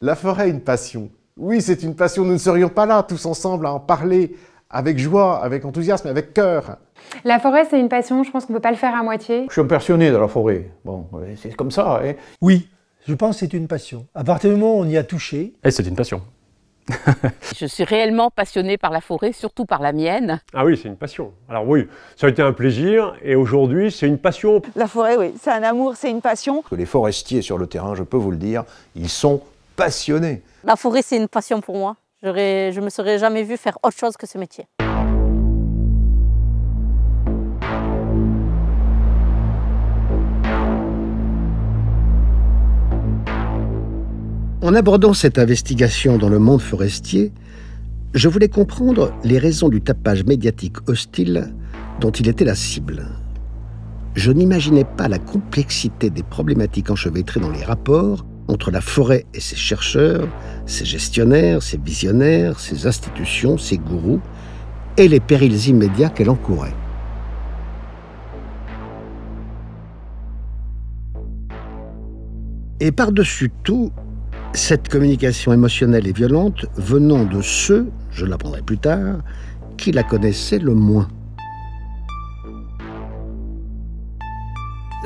La forêt est une passion. Oui, c'est une passion. Nous ne serions pas là, tous ensemble, à en parler avec joie, avec enthousiasme, avec cœur. La forêt, c'est une passion. Je pense qu'on ne peut pas le faire à moitié. Je suis un passionné de la forêt. Bon, c'est comme ça. Hein. Oui, je pense que c'est une passion. À partir du moment où on y a touché... Et c'est une passion. Je suis réellement passionnée par la forêt, surtout par la mienne. Ah oui, c'est une passion. Alors oui, ça a été un plaisir et aujourd'hui, c'est une passion. La forêt, oui, c'est un amour, c'est une passion. Les forestiers sur le terrain, je peux vous le dire, ils sont passionnés. La forêt, c'est une passion pour moi. Je ne me serais jamais vue faire autre chose que ce métier. En abordant cette investigation dans le monde forestier, je voulais comprendre les raisons du tapage médiatique hostile dont il était la cible. Je n'imaginais pas la complexité des problématiques enchevêtrées dans les rapports entre la forêt et ses chercheurs, ses gestionnaires, ses visionnaires, ses institutions, ses gourous, et les périls immédiats qu'elle encourait. Et par-dessus tout, cette communication émotionnelle et violente venant de ceux, je l'apprendrai plus tard, qui la connaissaient le moins.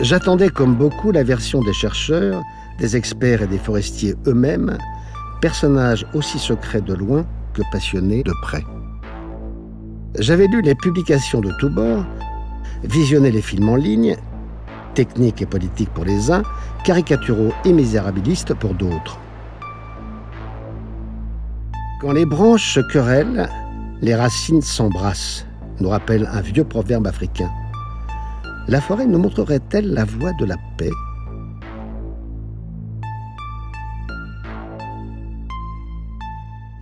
J'attendais comme beaucoup la version des chercheurs, des experts et des forestiers eux-mêmes, personnages aussi secrets de loin que passionnés de près. J'avais lu les publications de tous bords, visionné les films en ligne, techniques et politiques pour les uns, caricaturaux et misérabilistes pour d'autres. Quand les branches se querellent, les racines s'embrassent, nous rappelle un vieux proverbe africain. La forêt nous montrerait-elle la voie de la paix ?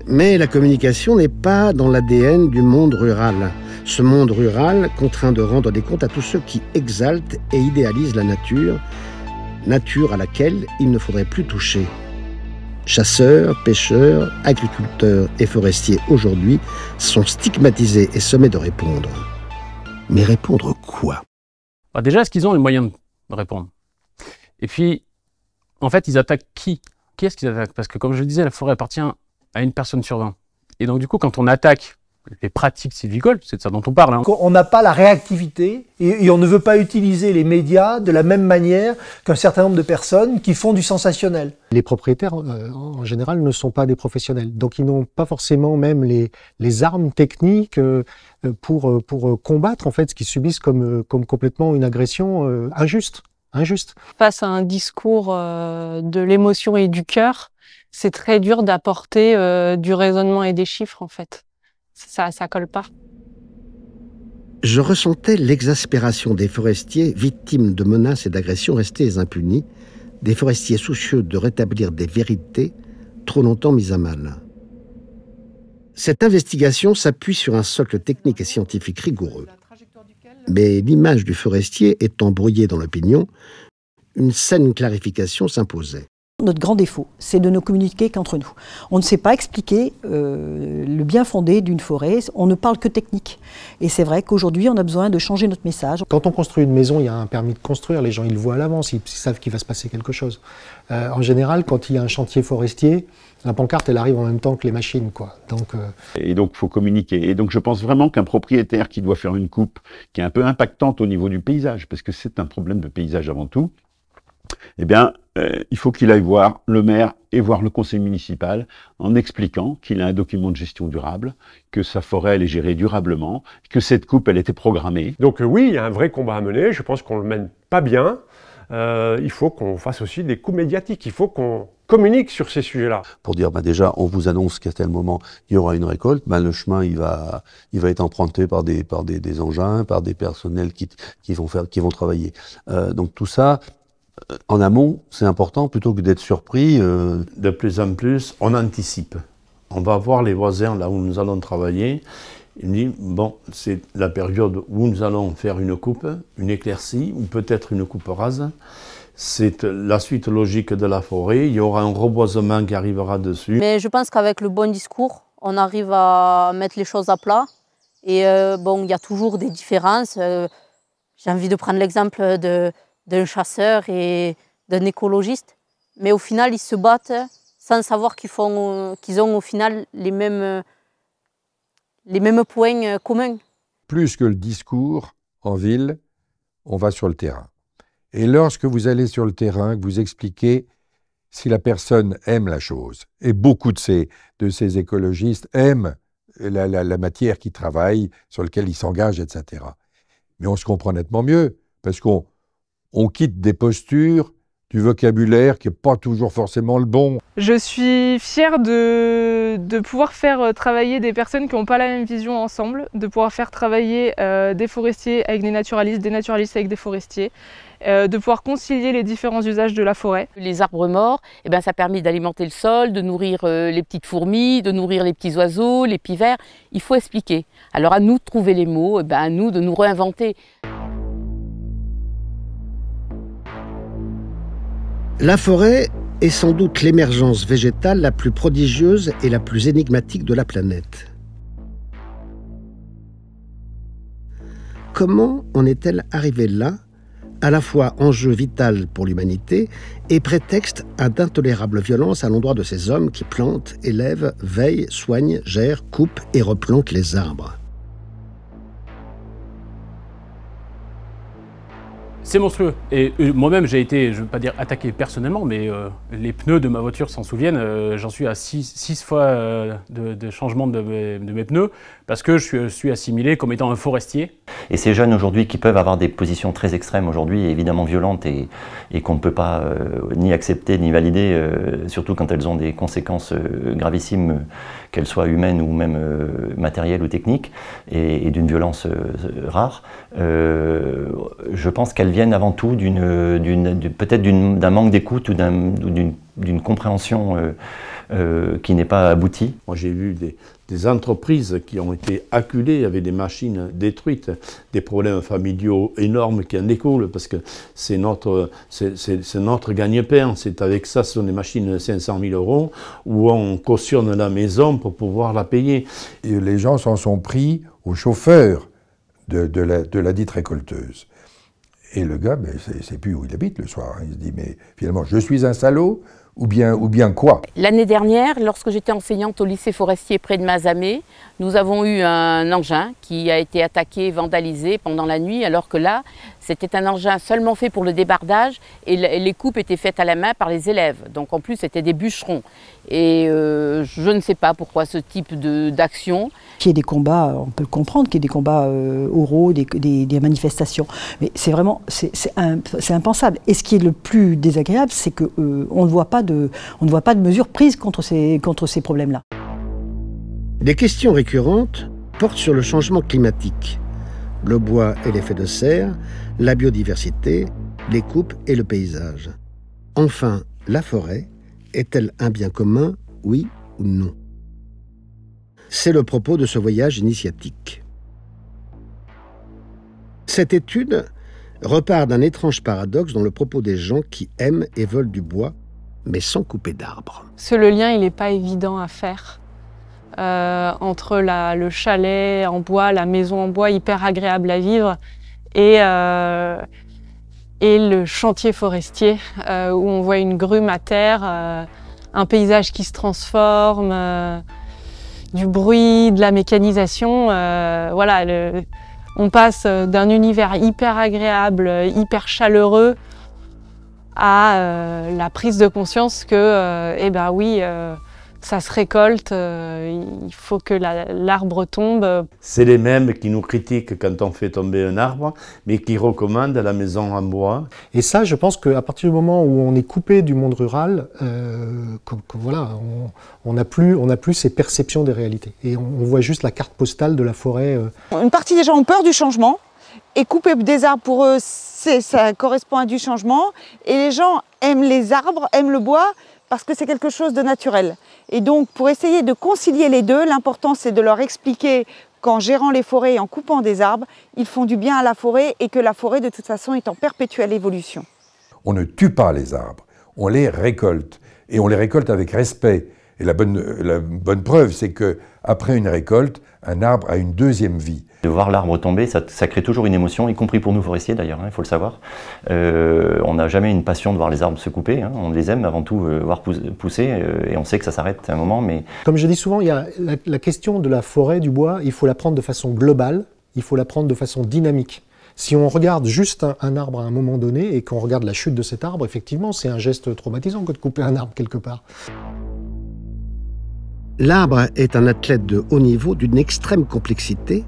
Mais la communication n'est pas dans l'ADN du monde rural. Ce monde rural contraint de rendre des comptes à tous ceux qui exaltent et idéalisent la nature à laquelle il ne faudrait plus toucher. Chasseurs, pêcheurs, agriculteurs et forestiers aujourd'hui sont stigmatisés et sommés de répondre. Mais répondre quoi ? Déjà, est-ce qu'ils ont les moyens de répondre? Et puis, en fait, ils attaquent qui? Qui est-ce qu'ils attaquent? Parce que, comme je le disais, la forêt appartient à une personne sur 20. Et donc, du coup, quand on attaque les pratiques sylvicoles, c'est de ça dont on parle. Hein. On n'a pas la réactivité et on ne veut pas utiliser les médias de la même manière qu'un certain nombre de personnes qui font du sensationnel. Les propriétaires, en général, ne sont pas des professionnels. Donc, ils n'ont pas forcément même les armes techniques pour combattre en fait ce qu'ils subissent comme complètement une agression injuste. Face à un discours de l'émotion et du cœur, c'est très dur d'apporter du raisonnement et des chiffres en fait. Ça colle pas. Je ressentais l'exaspération des forestiers victimes de menaces et d'agressions restées impunies, des forestiers soucieux de rétablir des vérités trop longtemps mises à mal. Cette investigation s'appuie sur un socle technique et scientifique rigoureux. Mais l'image du forestier étant brouillée dans l'opinion, une saine clarification s'imposait. Notre grand défaut, c'est de ne communiquer qu'entre nous. On ne sait pas expliquer le bien fondé d'une forêt, on ne parle que technique. Et c'est vrai qu'aujourd'hui, on a besoin de changer notre message. Quand on construit une maison, il y a un permis de construire, les gens ils le voient à l'avance, ils savent qu'il va se passer quelque chose. En général, quand il y a un chantier forestier, la pancarte, elle arrive en même temps que les machines, quoi. Et donc, il faut communiquer. Et donc, je pense vraiment qu'un propriétaire qui doit faire une coupe qui est un peu impactante au niveau du paysage, parce que c'est un problème de paysage avant tout, eh bien, il faut qu'il aille voir le maire et voir le conseil municipal en expliquant qu'il a un document de gestion durable, que sa forêt, elle est gérée durablement, que cette coupe, elle était programmée. Donc oui, il y a un vrai combat à mener. Je pense qu'on ne le mène pas bien. Il faut qu'on fasse aussi des coups médiatiques. Il faut qu'on communique sur ces sujets-là. Pour dire, déjà, on vous annonce qu'à tel moment, il y aura une récolte. Le chemin, il va être emprunté par des engins, par des personnels qui vont travailler. Donc tout ça, en amont, c'est important, plutôt que d'être surpris. De plus en plus, on anticipe. On va voir les voisins là où nous allons travailler. Il me dit, bon, c'est la période où nous allons faire une coupe, une éclaircie, ou peut-être une coupe rase. C'est la suite logique de la forêt. Il y aura un reboisement qui arrivera dessus. Mais je pense qu'avec le bon discours, on arrive à mettre les choses à plat. Et bon, il y a toujours des différences. J'ai envie de prendre l'exemple d'un chasseur et d'un écologiste. Mais au final, ils se battent sans savoir qu'ils ont au final les mêmes points communs. Plus que le discours en ville, on va sur le terrain. Et lorsque vous allez sur le terrain, que vous expliquez si la personne aime la chose, et beaucoup de ces écologistes aiment la matière qu'ils travaillent, sur laquelle ils s'engagent, etc. Mais on se comprend nettement mieux, parce qu'on quitte des postures, du vocabulaire qui n'est pas toujours forcément le bon. Je suis fière de pouvoir faire travailler des personnes qui n'ont pas la même vision ensemble, de pouvoir faire travailler des forestiers avec des naturalistes avec des forestiers, de pouvoir concilier les différents usages de la forêt. Les arbres morts, eh ben, ça a permis d'alimenter le sol, de nourrir les petites fourmis, de nourrir les petits oiseaux, les pivers. Il faut expliquer. Alors à nous de trouver les mots, eh ben, à nous de nous réinventer. La forêt est sans doute l'émergence végétale la plus prodigieuse et la plus énigmatique de la planète. Comment en est-elle arrivée là, à la fois enjeu vital pour l'humanité et prétexte à d'intolérables violences à l'endroit de ces hommes qui plantent, élèvent, veillent, soignent, gèrent, coupent et replantent les arbres? C'est monstrueux. Et moi-même, j'ai été, je ne veux pas dire attaqué personnellement, mais les pneus de ma voiture s'en souviennent. J'en suis à 6 fois de changement de mes pneus parce que je suis assimilé comme étant un forestier. Et ces jeunes aujourd'hui qui peuvent avoir des positions très extrêmes aujourd'hui, évidemment violentes et qu'on ne peut pas ni accepter ni valider, surtout quand elles ont des conséquences gravissimes, qu'elles soient humaines ou même matérielles ou techniques, et d'une violence rare. Je pense qu'elles viennent avant tout peut-être d'un manque d'écoute ou d'une compréhension qui n'est pas aboutie. Moi j'ai vu des entreprises qui ont été acculées avec des machines détruites, des problèmes familiaux énormes qui en découlent parce que c'est notre gagne-pain. C'est avec ça, ce sont des machines de 500 000 € où on cautionne la maison pour pouvoir la payer. Et les gens s'en sont pris au chauffeur de la dite récolteuse. Et le gars, ben, il ne sait plus où il habite le soir. Il se dit, mais finalement, je suis un salaud ou bien quoi? L'année dernière, lorsque j'étais enseignante au lycée forestier près de Mazamet, nous avons eu un engin qui a été attaqué, vandalisé pendant la nuit, alors que là, c'était un engin seulement fait pour le débardage et les coupes étaient faites à la main par les élèves. Donc en plus, c'était des bûcherons. Et je ne sais pas pourquoi ce type d'action. Qu'il y ait des combats, on peut le comprendre, qu'il y ait des combats oraux, des manifestations. Mais c'est vraiment, c'est impensable. Et ce qui est le plus désagréable, c'est qu'on ne voit pas de mesures prises contre ces problèmes-là. Des questions récurrentes portent sur le changement climatique, le bois et l'effet de serre, la biodiversité, les coupes et le paysage. Enfin, la forêt est-elle un bien commun, oui ou non? C'est le propos de ce voyage initiatique. Cette étude repart d'un étrange paradoxe dans le propos des gens qui aiment et veulent du bois, mais sans couper d'arbres. Le lien, il n'est pas évident à faire entre le chalet en bois, la maison en bois hyper agréable à vivre et le chantier forestier où on voit une grume à terre, un paysage qui se transforme, du bruit, de la mécanisation. Voilà, on passe d'un univers hyper agréable, hyper chaleureux à la prise de conscience que, eh ben oui, ça se récolte, il faut que l'arbre tombe. C'est les mêmes qui nous critiquent quand on fait tomber un arbre, mais qui recommandent la maison en bois. Et ça, je pense qu'à partir du moment où on est coupé du monde rural, voilà, on n'a plus ces perceptions des réalités. Et on voit juste la carte postale de la forêt. Une partie des gens ont peur du changement, et couper des arbres, pour eux, ça correspond à du changement. Et les gens aiment les arbres, aiment le bois, parce que c'est quelque chose de naturel. Et donc, pour essayer de concilier les deux, l'important, c'est de leur expliquer qu'en gérant les forêts et en coupant des arbres, ils font du bien à la forêt et que la forêt, de toute façon, est en perpétuelle évolution. On ne tue pas les arbres, on les récolte. Et on les récolte avec respect. Et la bonne preuve, c'est qu'après une récolte, un arbre a une deuxième vie. De voir l'arbre tomber, ça crée toujours une émotion, y compris pour nous forestiers d'ailleurs, il faut le savoir. On n'a jamais une passion de voir les arbres se couper, on les aime avant tout voir pousser, et on sait que ça s'arrête à un moment. Mais... Comme je dis souvent, il y a la question de la forêt, du bois, il faut la prendre de façon globale, il faut la prendre de façon dynamique. Si on regarde juste un arbre à un moment donné et qu'on regarde la chute de cet arbre, effectivement, c'est un geste traumatisant que de couper un arbre quelque part. L'arbre est un athlète de haut niveau d'une extrême complexité,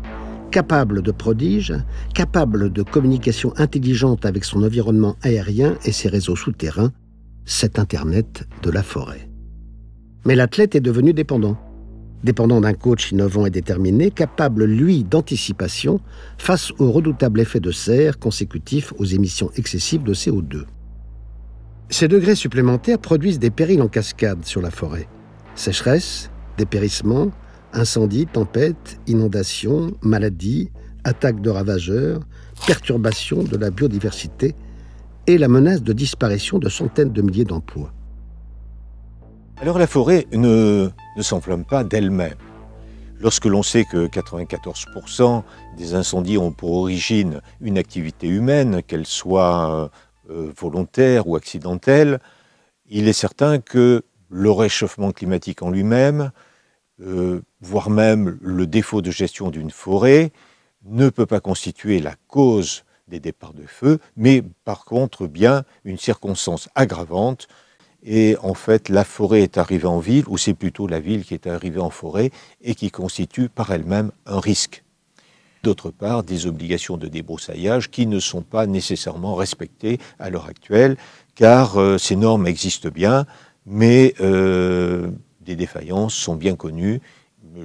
capable de prodiges, capable de communication intelligente avec son environnement aérien et ses réseaux souterrains, cet Internet de la forêt. Mais l'athlète est devenu dépendant. Dépendant d'un coach innovant et déterminé, capable, lui, d'anticipation face au redoutable effet de serre consécutif aux émissions excessives de CO2. Ces degrés supplémentaires produisent des périls en cascade sur la forêt. Sécheresse, dépérissement, incendies, tempêtes, inondations, maladies, attaques de ravageurs, perturbations de la biodiversité et la menace de disparition de centaines de milliers d'emplois. Alors la forêt ne s'enflamme pas d'elle-même. Lorsque l'on sait que 94% des incendies ont pour origine une activité humaine, qu'elle soit volontaire ou accidentelle, il est certain que le réchauffement climatique en lui-même, voire même le défaut de gestion d'une forêt, ne peut pas constituer la cause des départs de feu, mais par contre bien une circonstance aggravante. Et en fait, la forêt est arrivée en ville, ou c'est plutôt la ville qui est arrivée en forêt, et qui constitue par elle-même un risque. D'autre part, des obligations de débroussaillage qui ne sont pas nécessairement respectées à l'heure actuelle, car ces normes existent bien, mais des défaillances sont bien connues.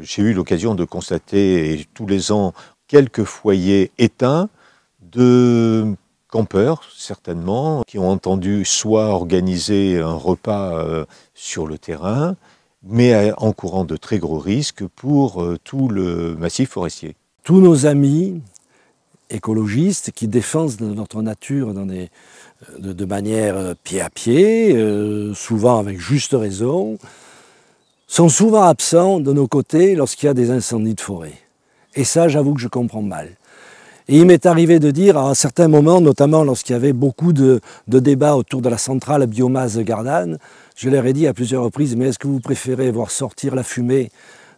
J'ai eu l'occasion de constater tous les ans quelques foyers éteints de campeurs, certainement, qui ont entendu soit organiser un repas sur le terrain, mais encourant de très gros risques pour tout le massif forestier. Tous nos amis écologistes qui défendent notre nature de manière pied à pied, souvent avec juste raison, sont souvent absents de nos côtés lorsqu'il y a des incendies de forêt. Et ça, j'avoue que je comprends mal. Et il m'est arrivé de dire, à un certain moment, notamment lorsqu'il y avait beaucoup de débats autour de la centrale à biomasse de Gardanne, je leur ai dit à plusieurs reprises, mais est-ce que vous préférez voir sortir la fumée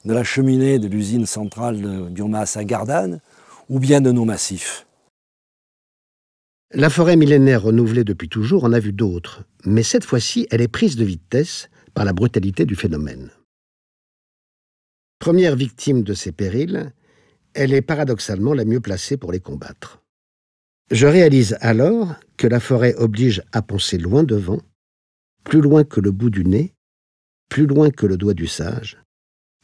de la cheminée de l'usine centrale de biomasse à Gardanne, ou bien de nos massifs? La forêt millénaire renouvelée depuis toujours en a vu d'autres, mais cette fois-ci, elle est prise de vitesse par la brutalité du phénomène. Première victime de ces périls, elle est paradoxalement la mieux placée pour les combattre. Je réalise alors que la forêt oblige à penser loin devant, plus loin que le bout du nez, plus loin que le doigt du sage.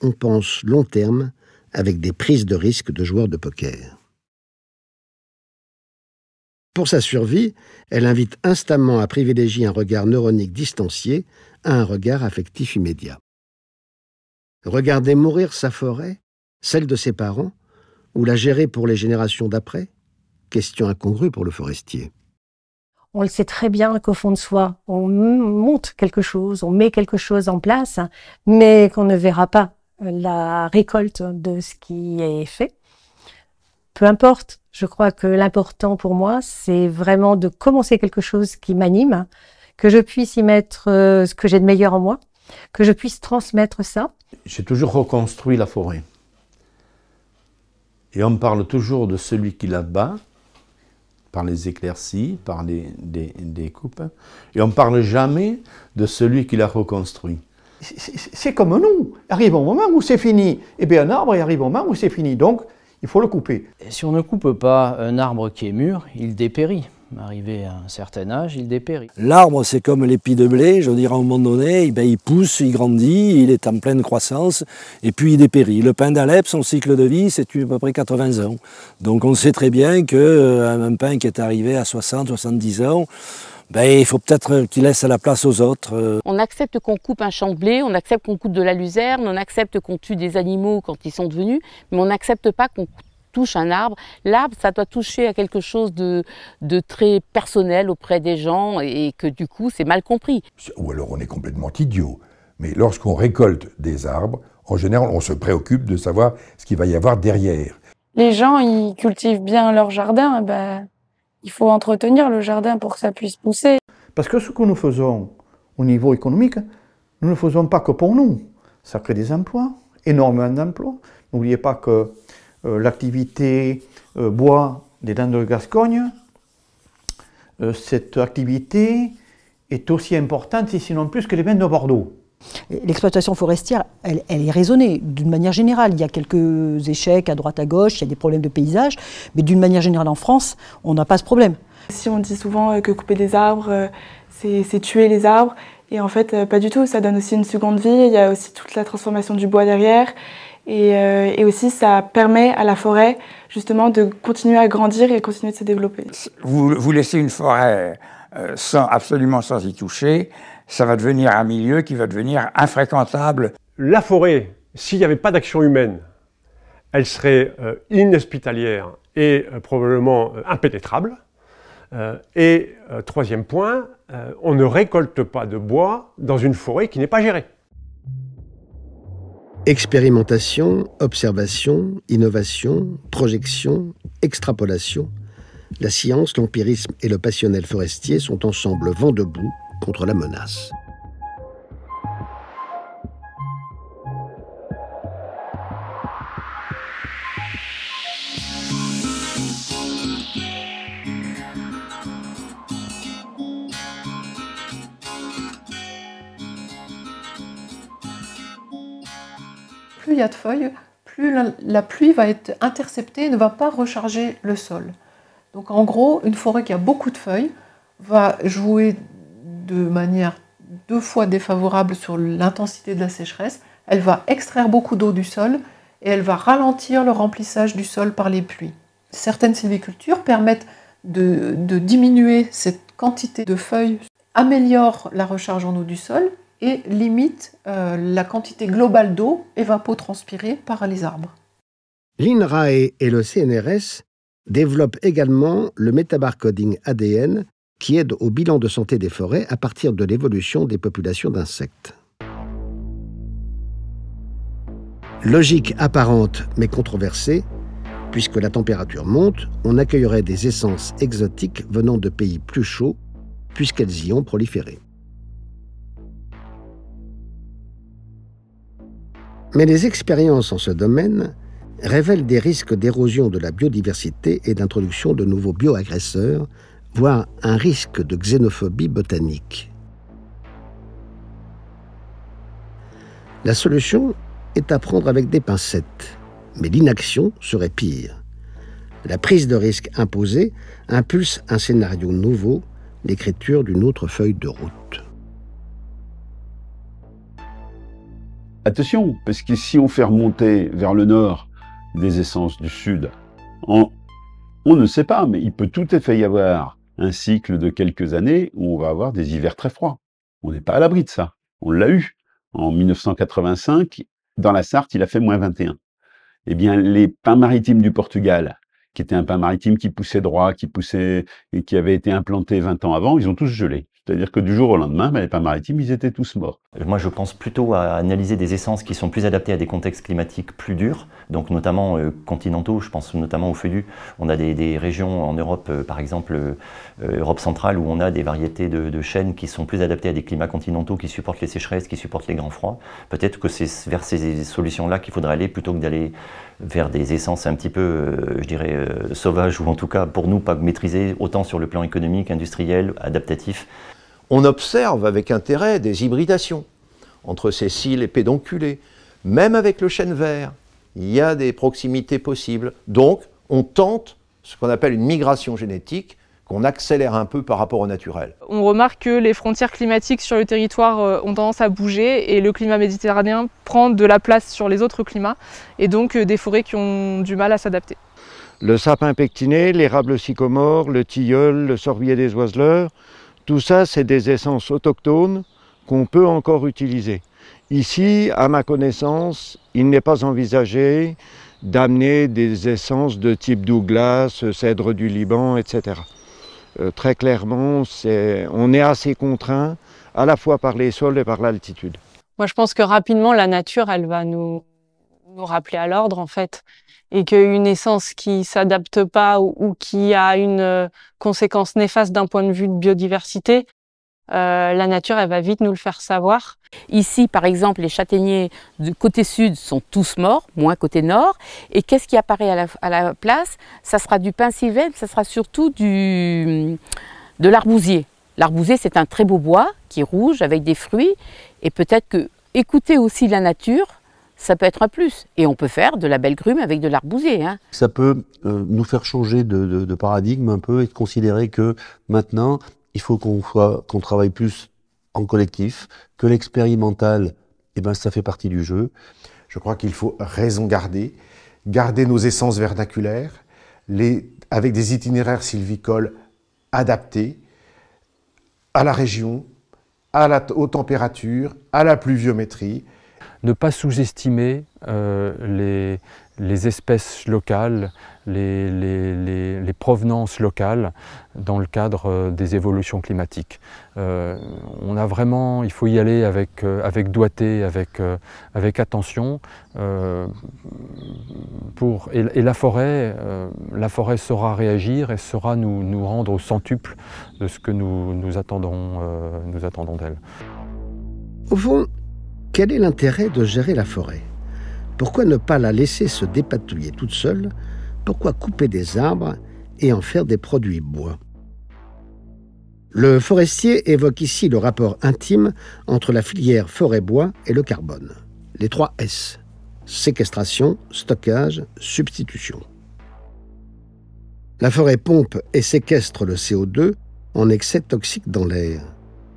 On pense long terme avec des prises de risque de joueurs de poker. Pour sa survie, elle invite instamment à privilégier un regard neuronique distancié à un regard affectif immédiat. Regarder mourir sa forêt, celle de ses parents, ou la gérer pour les générations d'après? Question incongrue pour le forestier. On le sait très bien qu'au fond de soi, on monte quelque chose, on met quelque chose en place, mais qu'on ne verra pas la récolte de ce qui est fait. Peu importe, je crois que l'important pour moi, c'est vraiment de commencer quelque chose qui m'anime, que je puisse y mettre ce que j'ai de meilleur en moi, que je puisse transmettre ça. J'ai toujours reconstruit la forêt. Et on parle toujours de celui qui la bat, par les éclaircies, par des coupes, et on ne parle jamais de celui qui la reconstruit. C'est comme nous, arrive un moment où c'est fini. Eh bien un arbre, il arrive un moment où c'est fini, donc il faut le couper. Et si on ne coupe pas un arbre qui est mûr, il dépérit. Arrivé à un certain âge, il dépérit. L'arbre, c'est comme l'épi de blé, je veux dire, à un moment donné, il pousse, il grandit, il est en pleine croissance, et puis il dépérit. Le pin d'Alep, son cycle de vie, c'est à peu près 80 ans. Donc on sait très bien qu'un pin qui est arrivé à 60, 70 ans, il faut peut-être qu'il laisse la place aux autres. On accepte qu'on coupe un champ de blé, on accepte qu'on coupe de la luzerne, on accepte qu'on tue des animaux quand ils sont devenus, mais on n'accepte pas qu'on touche un arbre. L'arbre, ça doit toucher à quelque chose de très personnel auprès des gens et que du coup, c'est mal compris. Ou alors on est complètement idiot. Mais lorsqu'on récolte des arbres, en général, on se préoccupe de savoir ce qu'il va y avoir derrière. les gens, ils cultivent bien leur jardin, il faut entretenir le jardin pour que ça puisse pousser. Parce que ce que nous faisons au niveau économique, nous ne le faisons pas que pour nous. Ça crée des emplois, énormément d'emplois. N'oubliez pas que l'activité bois des Landes de Gascogne, cette activité est aussi importante, sinon plus que les vins de Bordeaux. L'exploitation forestière, elle est raisonnée d'une manière générale. Il y a quelques échecs à droite à gauche, il y a des problèmes de paysage, mais d'une manière générale en France, on n'a pas ce problème. Si on dit souvent que couper des arbres, c'est tuer les arbres, et en fait pas du tout, ça donne aussi une seconde vie, il y a aussi toute la transformation du bois derrière, et aussi ça permet à la forêt justement de continuer à grandir et continuer de se développer. Vous laissez une forêt absolument sans y toucher, ça va devenir un milieu qui va devenir infréquentable. La forêt, s'il n'y avait pas d'action humaine, elle serait inhospitalière et probablement impénétrable. Et troisième point, on ne récolte pas de bois dans une forêt qui n'est pas gérée. Expérimentation, observation, innovation, projection, extrapolation. La science, l'empirisme et le passionnel forestier sont ensemble vent debout contre la menace. Plus il y a de feuilles, plus la pluie va être interceptée et ne va pas recharger le sol. Donc en gros, une forêt qui a beaucoup de feuilles va jouer de manière 2 fois défavorable sur l'intensité de la sécheresse. Elle va extraire beaucoup d'eau du sol et elle va ralentir le remplissage du sol par les pluies. Certaines sylvicultures permettent de diminuer cette quantité de feuilles, améliorent la recharge en eau du sol et limitent la quantité globale d'eau évapotranspirée par les arbres. L'INRAE et le CNRS développent également le métabarcoding ADN qui aide au bilan de santé des forêts à partir de l'évolution des populations d'insectes. Logique apparente mais controversée, puisque la température monte, on accueillerait des essences exotiques venant de pays plus chauds, puisqu'elles y ont proliféré. Mais les expériences en ce domaine révèlent des risques d'érosion de la biodiversité et d'introduction de nouveaux bioagresseurs, voire un risque de xénophobie botanique. La solution est à prendre avec des pincettes, mais l'inaction serait pire. La prise de risque imposée impulse un scénario nouveau, l'écriture d'une autre feuille de route. Attention, parce que si on fait remonter vers le nord des essences du sud, on ne sait pas, mais il peut tout à fait y avoir un cycle de quelques années où on va avoir des hivers très froids. On n'est pas à l'abri de ça. On l'a eu. En 1985, dans la Sarthe, il a fait -21. Eh bien, les pins maritimes du Portugal, qui étaient un pin maritime qui poussait droit, et qui avait été implanté 20 ans avant, ils ont tous gelé. C'est-à-dire que du jour au lendemain, les pins maritimes, ils étaient tous morts. Moi, je pense plutôt à analyser des essences qui sont plus adaptées à des contextes climatiques plus durs, donc notamment continentaux, je pense notamment aux feuillus. On a des régions en Europe, par exemple Europe centrale, où on a des variétés de chênes qui sont plus adaptées à des climats continentaux, qui supportent les sécheresses, qui supportent les grands froids. Peut-être que c'est vers ces solutions-là qu'il faudrait aller, plutôt que d'aller vers des essences un petit peu, je dirais, sauvages, ou en tout cas, pour nous, pas maîtrisées, autant sur le plan économique, industriel, adaptatif. On observe avec intérêt des hybridations entre sessiles et pédonculés. Même avec le chêne vert, il y a des proximités possibles. Donc, on tente ce qu'on appelle une migration génétique, qu'on accélère un peu par rapport au naturel. On remarque que les frontières climatiques sur le territoire ont tendance à bouger et le climat méditerranéen prend de la place sur les autres climats et donc des forêts qui ont du mal à s'adapter. Le sapin pectiné, l'érable sycomore, le tilleul, le sorbier des oiseleurs, tout ça, c'est des essences autochtones qu'on peut encore utiliser. Ici, à ma connaissance, il n'est pas envisagé d'amener des essences de type Douglas, cèdre du Liban, etc. Très clairement, on est assez contraint, à la fois par les sols et par l'altitude. Moi, je pense que rapidement, la nature, elle va nous nous rappeler à l'ordre, en fait. Et qu'une essence qui s'adapte pas ou qui a une conséquence néfaste d'un point de vue de biodiversité, la nature, elle va vite nous le faire savoir. Ici, par exemple, les châtaigniers du côté sud sont tous morts, moins côté nord. Et qu'est-ce qui apparaît à la place? Ça sera du pin sylvestre, ça sera surtout de l'arbousier. L'arbousier, c'est un très beau bois qui est rouge avec des fruits. Et peut-être que écouter aussi la nature, ça peut être un plus. Et on peut faire de la belle grume avec de l'arbousier. Hein. Ça peut nous faire changer de paradigme un peu et de considérer que maintenant, il faut qu'on travaille plus en collectif, que l'expérimental, eh ben, ça fait partie du jeu. Je crois qu'il faut raison garder nos essences vernaculaires, avec des itinéraires sylvicoles adaptés à la région, aux températures, à la pluviométrie. Ne pas sous-estimer les espèces locales, les provenances locales dans le cadre des évolutions climatiques. Il faut y aller avec doigté, avec attention. Et la forêt saura réagir et saura nous rendre au centuple de ce que nous attendons d'elle. Au fond, quel est l'intérêt de gérer la forêt? Pourquoi ne pas la laisser se dépatouiller toute seule? Pourquoi couper des arbres et en faire des produits bois? Le forestier évoque ici le rapport intime entre la filière forêt-bois et le carbone. Les 3 S. Séquestration, stockage, substitution. La forêt pompe et séquestre le CO2 en excès toxique dans l'air.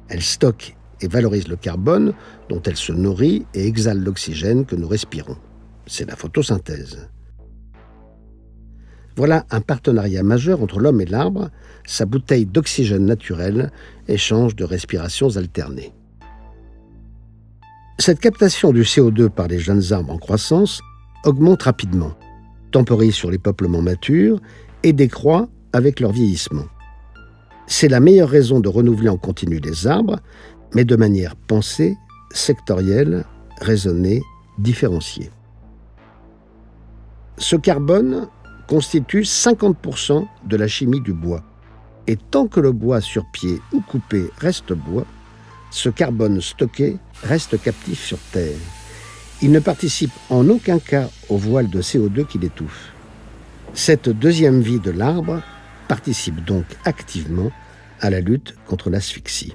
Elle stocke et valorise le carbone dont elle se nourrit et exhale l'oxygène que nous respirons. C'est la photosynthèse. Voilà un partenariat majeur entre l'homme et l'arbre, sa bouteille d'oxygène naturel, échange de respirations alternées. Cette captation du CO2 par les jeunes arbres en croissance augmente rapidement, temporise sur les peuplements matures et décroît avec leur vieillissement. C'est la meilleure raison de renouveler en continu les arbres, mais de manière pensée, sectorielle, raisonnée, différenciée. Ce carbone constitue 50% de la chimie du bois. Et tant que le bois sur pied ou coupé reste bois, ce carbone stocké reste captif sur Terre. Il ne participe en aucun cas au voile de CO2 qui l'étouffe. Cette deuxième vie de l'arbre participe donc activement à la lutte contre l'asphyxie.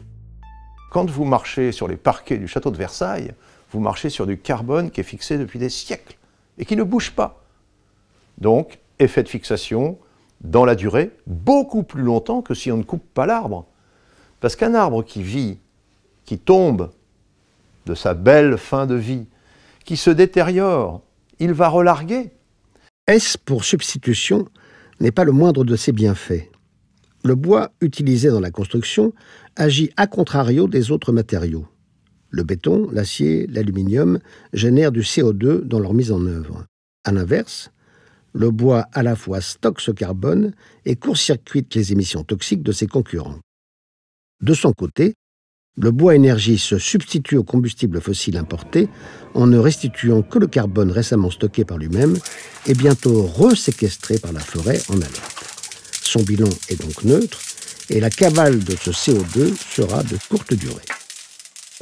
Quand vous marchez sur les parquets du château de Versailles, vous marchez sur du carbone qui est fixé depuis des siècles et qui ne bouge pas. Donc, effet de fixation dans la durée, beaucoup plus longtemps que si on ne coupe pas l'arbre. Parce qu'un arbre qui vit, qui tombe de sa belle fin de vie, qui se détériore, il va relarguer. S pour substitution n'est pas le moindre de ses bienfaits. Le bois utilisé dans la construction agit à contrario des autres matériaux. Le béton, l'acier, l'aluminium génèrent du CO2 dans leur mise en œuvre. À l'inverse, le bois à la fois stocke ce carbone et court-circuite les émissions toxiques de ses concurrents. De son côté, le bois énergie se substitue au combustible fossile importé en ne restituant que le carbone récemment stocké par lui-même et bientôt reséquestré par la forêt en alerte. Son bilan est donc neutre et la cavale de ce CO2 sera de courte durée.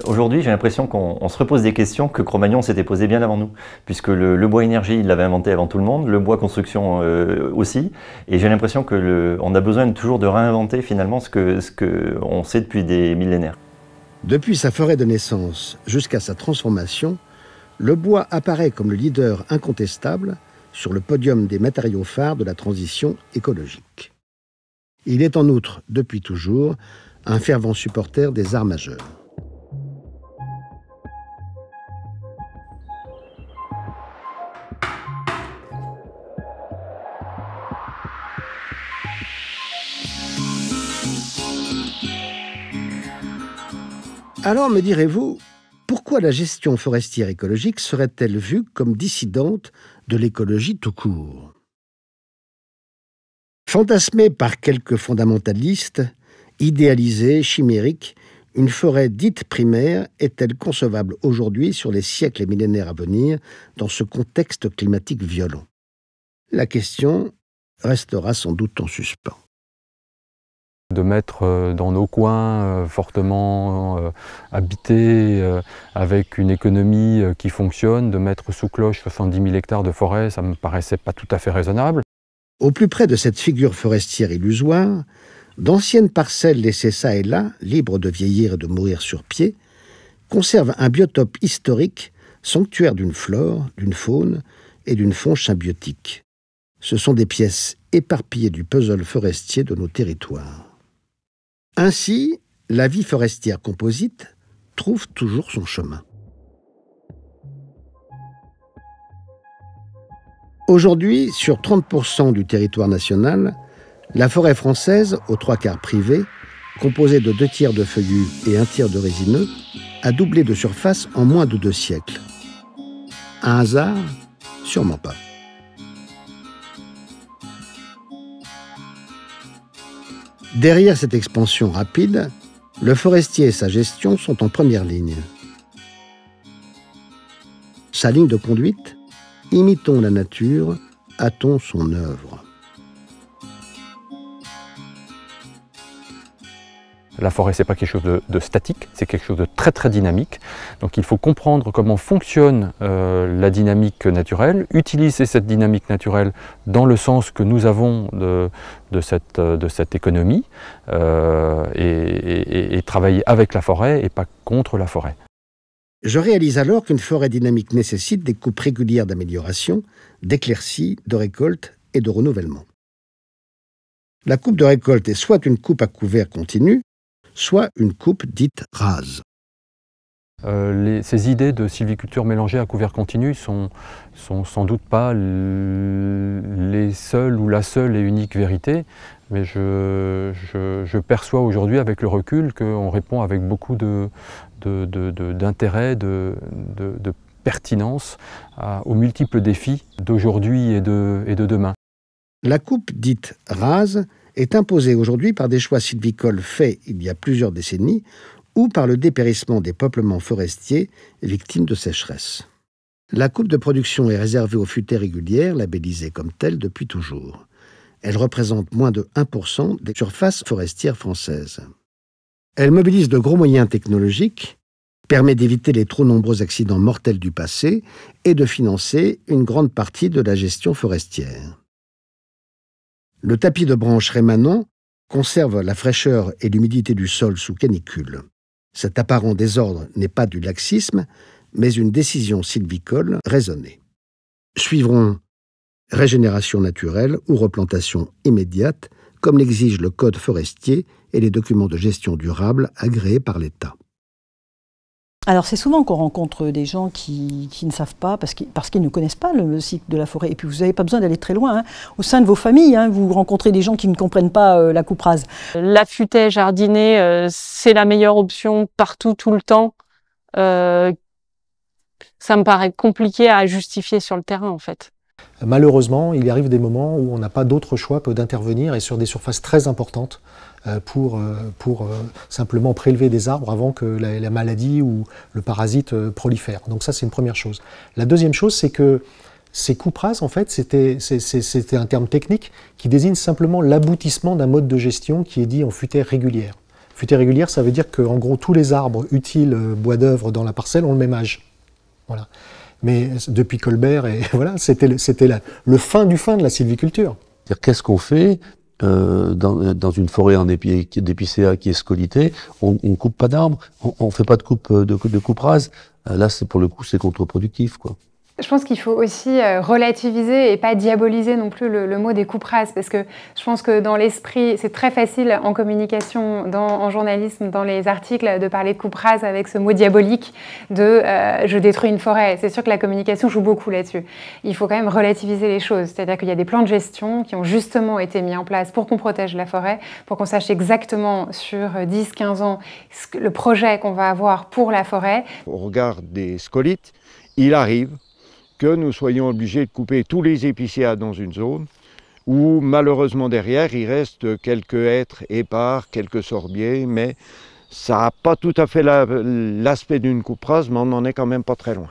Aujourd'hui, j'ai l'impression qu'on se repose des questions que Cro-Magnon s'était posées bien avant nous, puisque le bois énergie, il l'avait inventé avant tout le monde, le bois construction aussi, et j'ai l'impression qu'on a besoin toujours de réinventer finalement ce qu'on sait depuis des millénaires. Depuis sa forêt de naissance jusqu'à sa transformation, le bois apparaît comme le leader incontestable sur le podium des matériaux phares de la transition écologique. Il est en outre, depuis toujours, un fervent supporter des arts majeurs. Alors, me direz-vous, pourquoi la gestion forestière écologique serait-elle vue comme dissidente de l'écologie tout court? Fantasmée par quelques fondamentalistes, idéalisée, chimérique, une forêt dite primaire est-elle concevable aujourd'hui sur les siècles et millénaires à venir dans ce contexte climatique violent? La question restera sans doute en suspens. De mettre dans nos coins fortement habités, avec une économie qui fonctionne, de mettre sous cloche 70 000 hectares de forêt, ça ne me paraissait pas tout à fait raisonnable. Au plus près de cette figure forestière illusoire, d'anciennes parcelles laissées çà et là, libres de vieillir et de mourir sur pied, conservent un biotope historique, sanctuaire d'une flore, d'une faune et d'une faune symbiotique. Ce sont des pièces éparpillées du puzzle forestier de nos territoires. Ainsi, la vie forestière composite trouve toujours son chemin. Aujourd'hui, sur 30% du territoire national, la forêt française, aux 3/4 privée, composée de 2 tiers de feuillus et 1 tiers de résineux, a doublé de surface en moins de 2 siècles. Un hasard? Sûrement pas. Derrière cette expansion rapide, le forestier et sa gestion sont en première ligne. Sa ligne de conduite? Imitons la nature, hâtons son œuvre. La forêt, ce n'est pas quelque chose de statique, c'est quelque chose de très très dynamique. Donc il faut comprendre comment fonctionne la dynamique naturelle, utiliser cette dynamique naturelle dans le sens que nous avons de cette économie et travailler avec la forêt et pas contre la forêt. Je réalise alors qu'une forêt dynamique nécessite des coupes régulières d'amélioration, d'éclaircies, de récolte et de renouvellement. La coupe de récolte est soit une coupe à couvert continue, soit une coupe dite rase. Ces idées de sylviculture mélangée à couvert continu sont sans doute pas les seules ou la seule et unique vérité, mais je perçois aujourd'hui avec le recul qu'on répond avec beaucoup d'intérêt, de pertinence aux multiples défis d'aujourd'hui et de demain. La coupe dite rase est imposée aujourd'hui par des choix sylvicoles faits il y a plusieurs décennies ou par le dépérissement des peuplements forestiers victimes de sécheresse. La coupe de production est réservée aux futaies régulières, labellisées comme telles depuis toujours. Elle représente moins de 1% des surfaces forestières françaises. Elle mobilise de gros moyens technologiques, permet d'éviter les trop nombreux accidents mortels du passé et de financer une grande partie de la gestion forestière. Le tapis de branches rémanent conserve la fraîcheur et l'humidité du sol sous canicule. Cet apparent désordre n'est pas du laxisme, mais une décision sylvicole raisonnée. Suivront régénération naturelle ou replantation immédiate, comme l'exige le Code forestier et les documents de gestion durable agréés par l'État. Alors c'est souvent qu'on rencontre des gens qui ne savent pas, parce qu'ils ne connaissent pas le cycle de la forêt. Et puis vous n'avez pas besoin d'aller très loin. Hein. Au sein de vos familles, vous rencontrez des gens qui ne comprennent pas la coupe rase. L'affûter jardiné, c'est la meilleure option partout, tout le temps. Ça me paraît compliqué à justifier sur le terrain en fait. Malheureusement, il arrive des moments où on n'a pas d'autre choix que d'intervenir et sur des surfaces très importantes pour simplement prélever des arbres avant que la maladie ou le parasite prolifère. Donc ça, c'est une première chose. La deuxième chose, c'est que ces coupes rases, en fait, c'était un terme technique qui désigne simplement l'aboutissement d'un mode de gestion qui est dit en futaie régulière. Futaie régulière, ça veut dire qu'en gros, tous les arbres utiles, bois d'œuvre dans la parcelle ont le même âge. Voilà. Mais depuis Colbert, et voilà, c'était le fin du fin de la sylviculture. Qu'est-ce qu'on fait dans une forêt en d'épicéa qui est scolitée? On coupe pas d'arbres, on fait pas de coupe rase. Là, pour le coup, c'est contre-productif, quoi. Je pense qu'il faut aussi relativiser et pas diaboliser non plus le mot des coupes rases, parce que je pense que dans l'esprit, c'est très facile en communication, en journalisme, dans les articles, de parler de coupe rase avec ce mot diabolique de je détruis une forêt. C'est sûr que la communication joue beaucoup là-dessus. Il faut quand même relativiser les choses, c'est-à-dire qu'il y a des plans de gestion qui ont justement été mis en place pour qu'on protège la forêt, pour qu'on sache exactement sur 10-15 ans le projet qu'on va avoir pour la forêt. Au regard des scolites, il arrive que nous soyons obligés de couper tous les épicéas dans une zone où malheureusement derrière il reste quelques hêtres épars, quelques sorbiers, mais Ça n'a pas tout à fait l'aspect d'une coupe rase, mais on n'en est quand même pas très loin.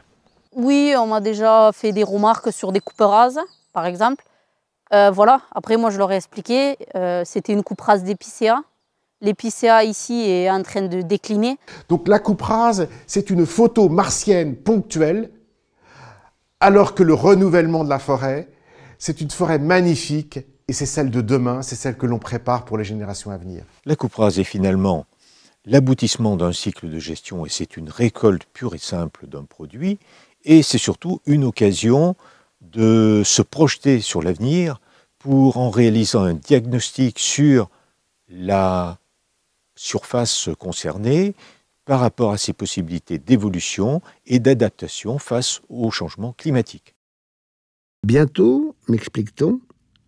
Oui, on m'a déjà fait des remarques sur des coupes rases, par exemple. Voilà, après moi je leur ai expliqué, c'était une coupe rase d'épicéa. L'épicéa ici est en train de décliner. Donc la coupe rase, c'est une photo martienne ponctuelle, alors que le renouvellement de la forêt, c'est une forêt magnifique, et c'est celle de demain, c'est celle que l'on prépare pour les générations à venir. La coupe rase est finalement l'aboutissement d'un cycle de gestion, et c'est une récolte pure et simple d'un produit, et c'est surtout une occasion de se projeter sur l'avenir pour, en réalisant un diagnostic sur la surface concernée par rapport à ses possibilités d'évolution et d'adaptation face au changement climatique. Bientôt, m'explique-t-on,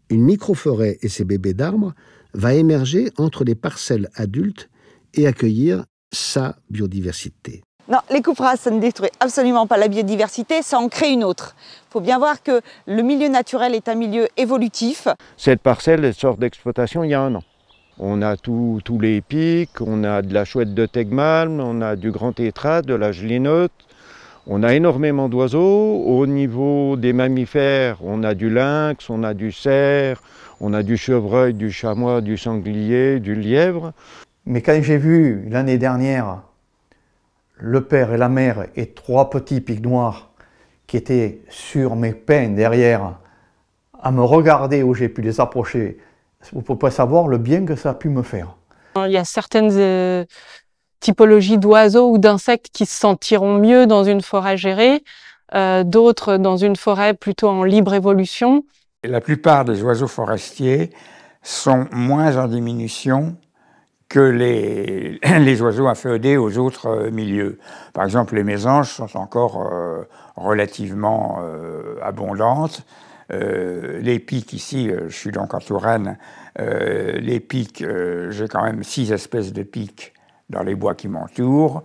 une microforêt et ses bébés d'arbres va émerger entre les parcelles adultes et accueillir sa biodiversité. Non, les coupes rases, ça ne détruit absolument pas la biodiversité, ça en crée une autre. Il faut bien voir que le milieu naturel est un milieu évolutif. Cette parcelle, elle sort d'exploitation il y a 1 an. On a tous les pics, on a de la chouette de Tegmalm, on a du grand tétrade, de la gelinotte, on a énormément d'oiseaux. Au niveau des mammifères, on a du lynx, on a du cerf, on a du chevreuil, du chamois, du sanglier, du lièvre. Mais quand j'ai vu l'année dernière le père et la mère et 3 petits pics noirs qui étaient sur mes pins derrière, à me regarder où j'ai pu les approcher, vous ne pouvez pas savoir le bien que ça a pu me faire. Il y a certaines typologies d'oiseaux ou d'insectes qui se sentiront mieux dans une forêt gérée, d'autres dans une forêt plutôt en libre évolution. La plupart des oiseaux forestiers sont moins en diminution que les oiseaux inféodés aux autres milieux. Par exemple, les mésanges sont encore relativement abondantes. Les pics ici, je suis donc en Touraine, les pics, j'ai quand même 6 espèces de pics dans les bois qui m'entourent.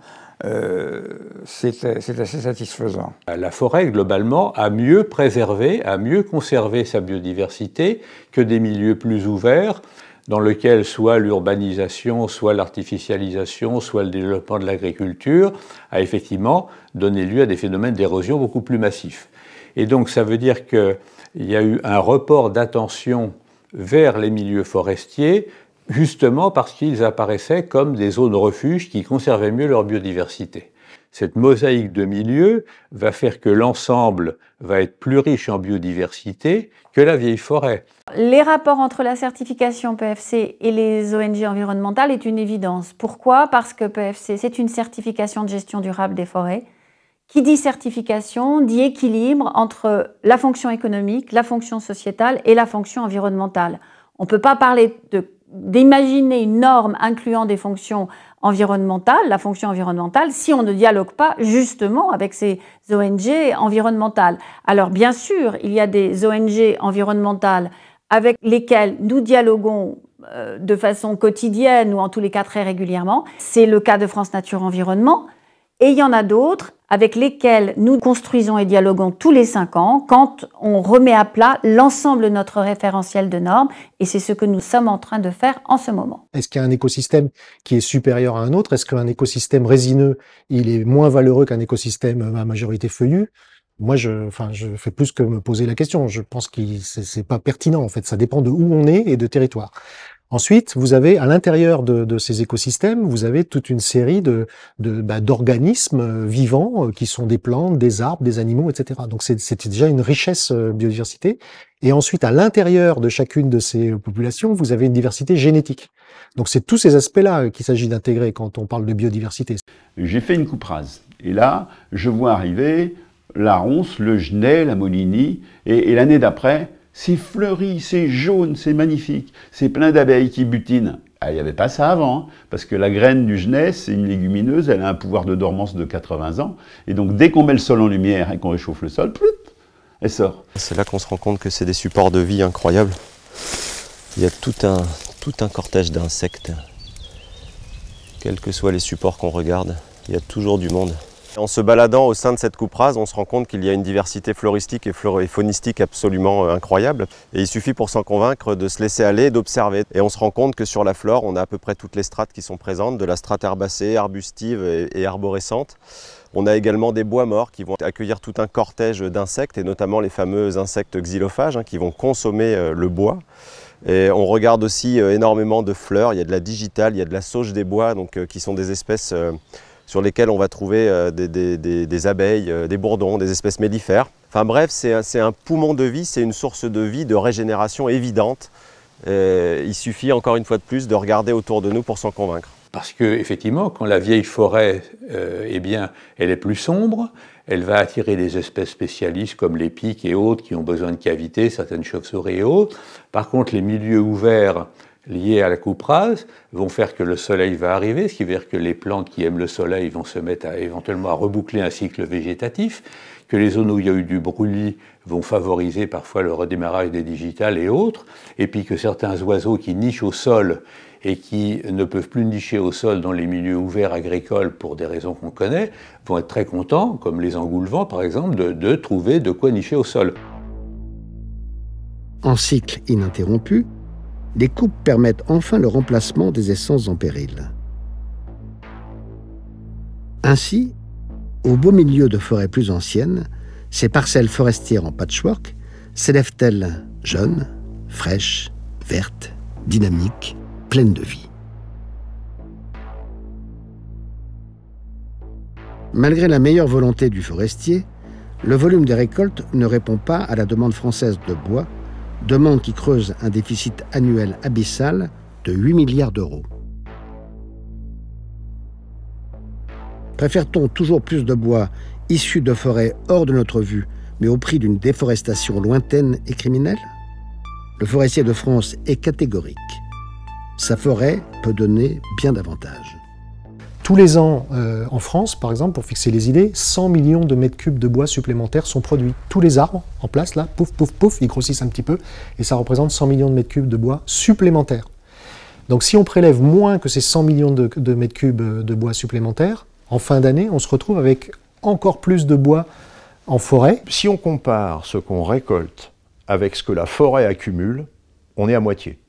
C'est assez satisfaisant. La forêt, globalement, a mieux préservé, a mieux conservé sa biodiversité que des milieux plus ouverts, dans lequel soit l'urbanisation, soit l'artificialisation, soit le développement de l'agriculture a effectivement donné lieu à des phénomènes d'érosion beaucoup plus massifs. Et donc ça veut dire qu'il y a eu un report d'attention vers les milieux forestiers, justement parce qu'ils apparaissaient comme des zones refuges qui conservaient mieux leur biodiversité. Cette mosaïque de milieux va faire que l'ensemble va être plus riche en biodiversité que la vieille forêt. Les rapports entre la certification PEFC et les ONG environnementales est une évidence. Pourquoi? Parce que PEFC, c'est une certification de gestion durable des forêts. Qui dit certification, dit équilibre entre la fonction économique, la fonction sociétale et la fonction environnementale. On ne peut pas parler d'imaginer une norme incluant des fonctions environnementales, la fonction environnementale, si on ne dialogue pas justement avec ces ONG environnementales. Alors bien sûr, il y a des ONG environnementales avec lesquelles nous dialoguons de façon quotidienne ou en tous les cas très régulièrement. C'est le cas de France Nature Environnement. Et il y en a d'autres avec lesquels nous construisons et dialoguons tous les 5 ans quand on remet à plat l'ensemble de notre référentiel de normes, et c'est ce que nous sommes en train de faire en ce moment. Est-ce qu'il y a un écosystème qui est supérieur à un autre? Est-ce qu'un écosystème résineux, il est moins valeureux qu'un écosystème à majorité feuillue? Moi, je fais plus que me poser la question. Je pense que c'est pas pertinent, en fait. Ça dépend de où on est et de territoire. Ensuite, vous avez à l'intérieur de ces écosystèmes, vous avez toute une série d'organismes vivants qui sont des plantes, des arbres, des animaux, etc. Donc c'est déjà une richesse biodiversité. Et ensuite, à l'intérieur de chacune de ces populations, vous avez une diversité génétique. Donc c'est tous ces aspects-là qu'il s'agit d'intégrer quand on parle de biodiversité. J'ai fait une coupe rase. Et là, je vois arriver la ronce, le genêt, la molinie, et l'année d'après, c'est fleuri, c'est jaune, c'est magnifique, c'est plein d'abeilles qui butinent. Ah, il n'y avait pas ça avant, hein, parce que la graine du genêt, c'est une légumineuse, elle a un pouvoir de dormance de 80 ans, et donc dès qu'on met le sol en lumière et qu'on réchauffe le sol, plout, elle sort. C'est là qu'on se rend compte que c'est des supports de vie incroyables. Il y a tout un cortège d'insectes. Quels que soient les supports qu'on regarde, il y a toujours du monde. En se baladant au sein de cette coupe rase, on se rend compte qu'il y a une diversité floristique et faunistique absolument incroyable. Et il suffit pour s'en convaincre de se laisser aller et d'observer. Et on se rend compte que sur la flore, on a à peu près toutes les strates qui sont présentes, de la strate herbacée, arbustive et arborescente. On a également des bois morts qui vont accueillir tout un cortège d'insectes, et notamment les fameux insectes xylophages qui vont consommer le bois. Et on regarde aussi énormément de fleurs. Il y a de la digitale, il y a de la sauge des bois, donc, qui sont des espèces sur lesquelles on va trouver des abeilles, des bourdons, des espèces mellifères. Enfin bref, c'est un poumon de vie, c'est une source de vie, de régénération évidente. Il suffit encore une fois de plus de regarder autour de nous pour s'en convaincre. Parce qu'effectivement, quand la vieille forêt elle est plus sombre, elle va attirer des espèces spécialistes comme les pics et autres qui ont besoin de cavités, certaines chauves-souris et autres. Par contre, les milieux ouverts liés à la coupe rase vont faire que le soleil va arriver, ce qui veut dire que les plantes qui aiment le soleil vont se mettre éventuellement à reboucler un cycle végétatif, que les zones où il y a eu du brûlis vont favoriser parfois le redémarrage des digitales et autres, et puis que certains oiseaux qui nichent au sol et qui ne peuvent plus nicher au sol dans les milieux ouverts agricoles pour des raisons qu'on connaît, vont être très contents, comme les engoulevents par exemple, de trouver de quoi nicher au sol. En cycle ininterrompu, les coupes permettent enfin le remplacement des essences en péril. Ainsi, au beau milieu de forêts plus anciennes, ces parcelles forestières en patchwork s'élèvent-elles jeunes, fraîches, vertes, dynamiques, pleines de vie. Malgré la meilleure volonté du forestier, le volume des récoltes ne répond pas à la demande française de bois, demande qui creuse un déficit annuel abyssal de 8 milliards d'euros. Préfère-t-on toujours plus de bois issus de forêts hors de notre vue, mais au prix d'une déforestation lointaine et criminelle? Le forestier de France est catégorique. Sa forêt peut donner bien davantage. Tous les ans, en France, par exemple, pour fixer les idées, 100 millions de mètres cubes de bois supplémentaires sont produits. Tous les arbres en place, là, pouf, pouf, pouf, ils grossissent un petit peu, et ça représente 100 millions de mètres cubes de bois supplémentaires. Donc si on prélève moins que ces 100 millions de mètres cubes de bois supplémentaires, en fin d'année, on se retrouve avec encore plus de bois en forêt. Si on compare ce qu'on récolte avec ce que la forêt accumule, on est à moitié.